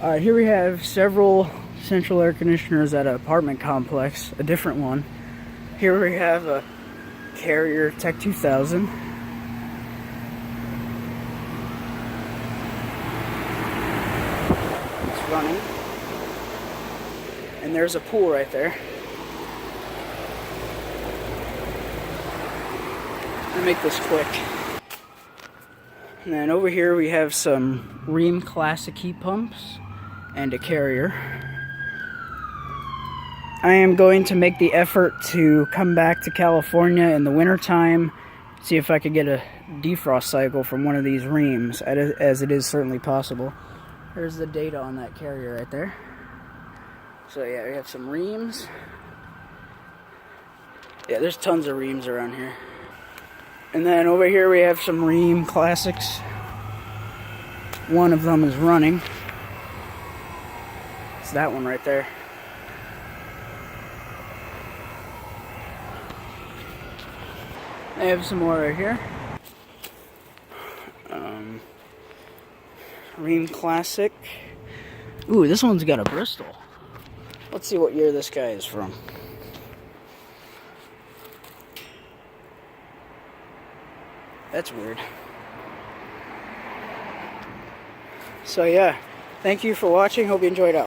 Alright, here we have several central air conditioners at an apartment complex, a different one. Here we have a Carrier Tech 2000. It's running. And there's a pool right there. I'll make this quick. And then over here we have some Rheem classic heat pumps and a Carrier. I am going to make the effort to come back to California in the wintertime, see if I could get a defrost cycle from one of these Rheems, as it is certainly possible. There's the data on that Carrier right there. So yeah, we have some Rheems. Yeah, there's tons of Rheems around here. And then over here we have some Rheem classics. One of them is running. It's that one right there. I have some more right here. Rheem classic. Ooh, this one's got a Bristol. Let's see what year this guy is from. That's weird. So yeah, thank you for watching. Hope you enjoyed it.